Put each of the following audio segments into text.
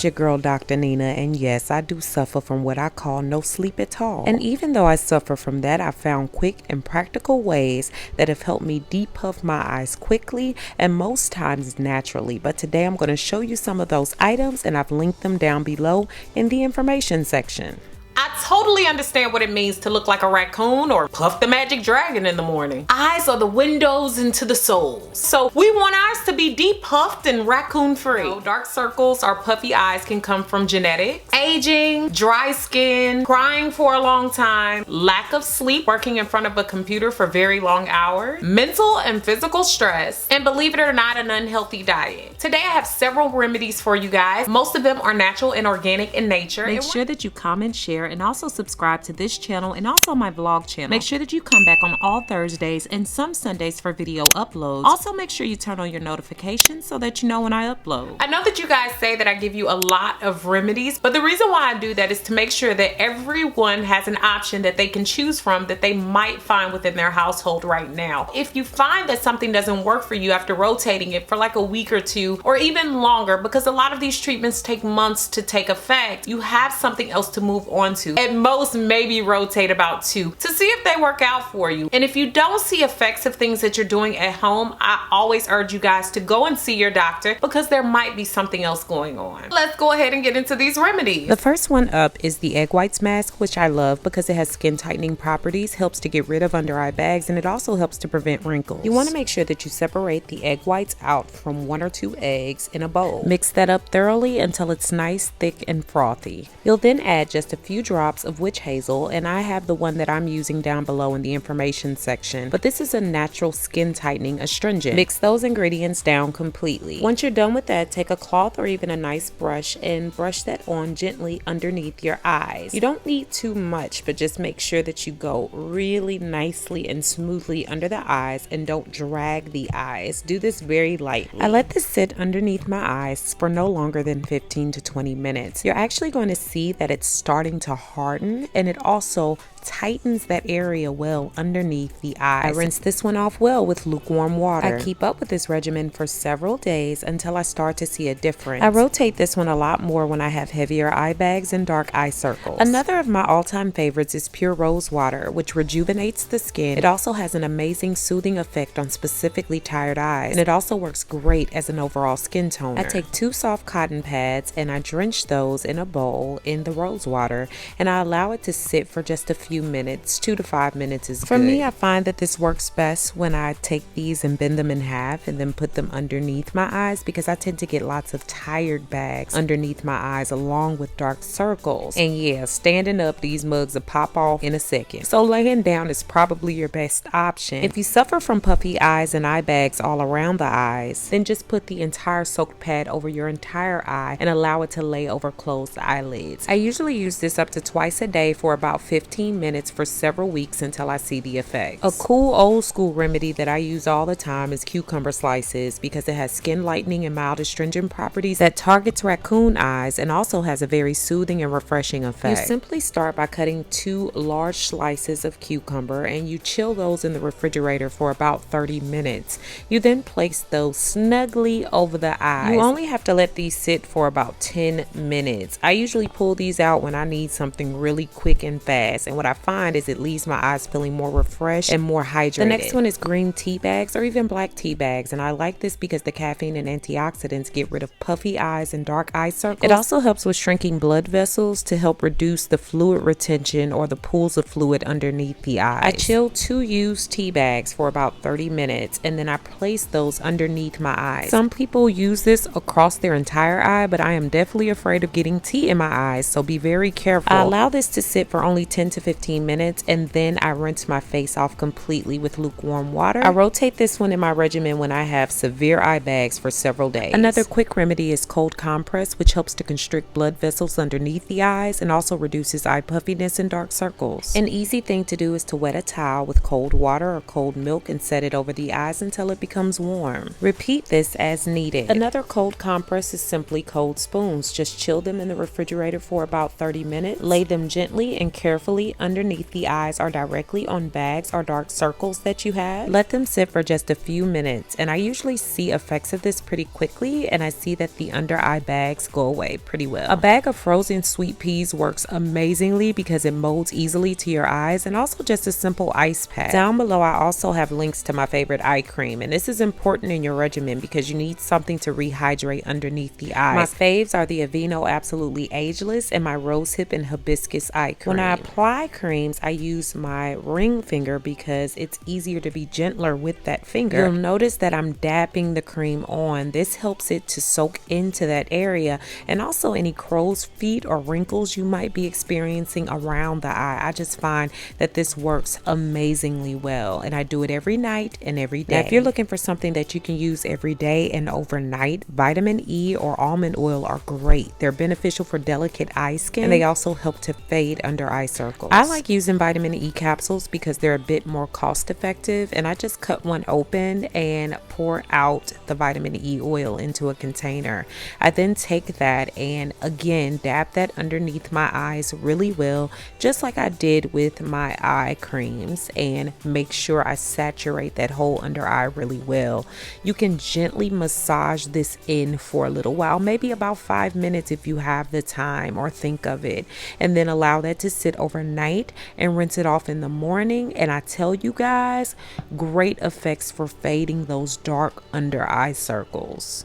your girl Dr. Nina, and yes, I do suffer from what I call no sleep at all. And even though I suffer from that, I found quick and practical ways that have helped me depuff my eyes quickly and most times naturally. But today I'm going to show you some of those items, and I've linked them down below in the information section. I totally understand what it means to look like a raccoon or Puff the Magic Dragon in the morning. Eyes are the windows into the soul. So we want ours to be depuffed and raccoon free. So dark circles or puffy eyes can come from genetics, aging, dry skin, crying for a long time, lack of sleep, working in front of a computer for very long hours, mental and physical stress, and believe it or not, an unhealthy diet. Today I have several remedies for you guys. Most of them are natural and organic in nature. Make sure that you comment, share, and also subscribe to this channel and also my vlog channel. Make sure that you come back on all Thursdays and some Sundays for video uploads. Also make sure you turn on your notifications so that you know when I upload. I know that you guys say that I give you a lot of remedies, but the reason why I do that is to make sure that everyone has an option that they can choose from that they might find within their household right now. If you find that something doesn't work for you after rotating it for like a week or two or even longer, because a lot of these treatments take months to take effect, you have something else to move on to. At most, maybe rotate about 2 to see if they work out for you. And if you don't see effects of things that you're doing at home, I always urge you guys to go and see your doctor because there might be something else going on. Let's go ahead and get into these remedies. The first one up is the egg whites mask, which I love because it has skin tightening properties, helps to get rid of under eye bags, and it also helps to prevent wrinkles. You want to make sure that you separate the egg whites out from 1 or 2 eggs in a bowl. Mix that up thoroughly until it's nice, thick, and frothy. You'll then add just a few drops of witch hazel, and I have the one that I'm using down below in the information section, but this is a natural skin tightening astringent. Mix those ingredients down completely. Once you're done with that, take a cloth or even a nice brush and brush that on gently underneath your eyes. You don't need too much, but just make sure that you go really nicely and smoothly under the eyes and don't drag the eyes. Do this very lightly. I let this sit underneath my eyes for no longer than 15 to 20 minutes. You're actually going to see that it's starting to harden, and it also tightens that area well underneath the eyes. I rinse this one off well with lukewarm water. I keep up with this regimen for several days until I start to see a difference. I rotate this one a lot more when I have heavier eye bags and dark eye circles. Another of my all-time favorites is pure rose water, which rejuvenates the skin. It also has an amazing soothing effect on specifically tired eyes, and it also works great as an overall skin toner. I take 2 soft cotton pads and I drench those in a bowl in the rose water, and I allow it to sit for just a few minutes. 2 to 5 minutes is good. For me, I find that this works best when I take these and bend them in half and then put them underneath my eyes, because I tend to get lots of tired bags underneath my eyes along with dark circles. And yeah, standing up, these mugs will pop off in a second. So laying down is probably your best option. If you suffer from puffy eyes and eye bags all around the eyes, then just put the entire soaked pad over your entire eye and allow it to lay over closed eyelids. I usually use this up to twice a day for about 15 minutes for several weeks until I see the effects. A cool old school remedy that I use all the time is cucumber slices, because it has skin lightening and mild astringent properties that targets raccoon eyes and also has a very soothing and refreshing effect. You simply start by cutting 2 large slices of cucumber and you chill those in the refrigerator for about 30 minutes. You then place those snugly over the eyes. You only have to let these sit for about 10 minutes. I usually pull these out when I need something really quick and fast, and what I find is it leaves my eyes feeling more refreshed and more hydrated. The next one is green tea bags or even black tea bags, and I like this because the caffeine and antioxidants get rid of puffy eyes and dark eye circles. It also helps with shrinking blood vessels to help reduce the fluid retention or the pools of fluid underneath the eyes. I chill 2 used tea bags for about 30 minutes and then I place those underneath my eyes. Some people use this across their entire eye, but I am definitely afraid of getting tea in my eyes, so be very careful. I allow this to sit for only 10 to 15 minutes and then I rinse my face off completely with lukewarm water. I rotate this one in my regimen when I have severe eye bags for several days. Another quick remedy is cold compress, which helps to constrict blood vessels underneath the eyes and also reduces eye puffiness and dark circles. An easy thing to do is to wet a towel with cold water or cold milk and set it over the eyes until it becomes warm. Repeat this as needed. Another cold compress is simply cold spoons. Just chill them in the refrigerator for about 30 minutes. Lay them gently and carefully underneath the eyes are directly on bags or dark circles that you have. Let them sit for just a few minutes, and I usually see effects of this pretty quickly, and I see that the under eye bags go away pretty well. A bag of frozen sweet peas works amazingly because it molds easily to your eyes, and also just a simple ice pack. Down below I also have links to my favorite eye cream, and this is important in your regimen because you need something to rehydrate underneath the eyes. My faves are the Aveeno Absolutely Ageless and my Rosehip and Hibiscus eye cream. When I apply creams, I use my ring finger because it's easier to be gentler with that finger. You'll notice that I'm dabbing the cream on. This helps it to soak into that area, and also any crow's feet or wrinkles you might be experiencing around the eye. I just find that this works amazingly well, and I do it every night and every day. Now, if you're looking for something that you can use every day and overnight, vitamin E or almond oil are great. They're beneficial for delicate eye skin, and they also help to fade under eye circles. I like using vitamin E capsules because they're a bit more cost effective, and I just cut one open and pour out the vitamin E oil into a container. I then take that and again dab that underneath my eyes really well, just like I did with my eye creams, and make sure I saturate that whole under eye really well. You can gently massage this in for a little while, maybe about 5 minutes if you have the time or think of it, and then allow that to sit overnight and rinse it off in the morning. And I tell you guys, great effects for fading those dark under eye circles.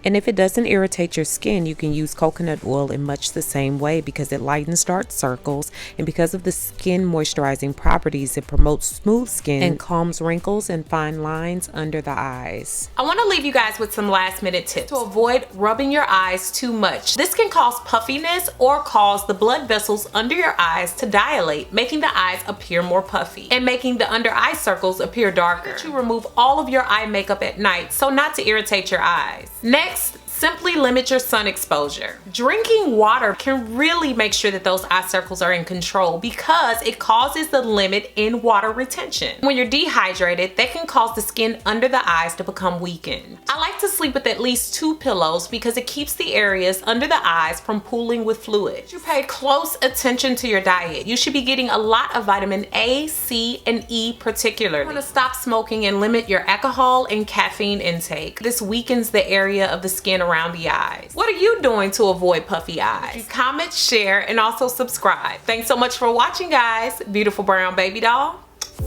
And if it doesn't irritate your skin, you can use coconut oil in much the same way because it lightens dark circles, and because of the skin moisturizing properties, it promotes smooth skin and calms wrinkles and fine lines under the eyes. I want to leave you guys with some last minute tips to avoid rubbing your eyes too much. This can cause puffiness or cause the blood vessels under your eyes to dilate, making the eyes appear more puffy and making the under eye circles appear darker. You remove all of your eye makeup at night so not to irritate your eyes. Next, simply limit your sun exposure. Drinking water can really make sure that those eye circles are in control because it causes the limit in water retention. When you're dehydrated, that can cause the skin under the eyes to become weakened. I like to sleep with at least 2 pillows because it keeps the areas under the eyes from pooling with fluid. You pay close attention to your diet. You should be getting a lot of vitamin A, C, and E particularly. You want to stop smoking and limit your alcohol and caffeine intake. This weakens the area of the skin around the eyes. What are you doing to avoid puffy eyes? Comment, share, and also subscribe. Thanks so much for watching, guys. Beautiful brown baby doll.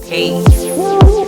Peace.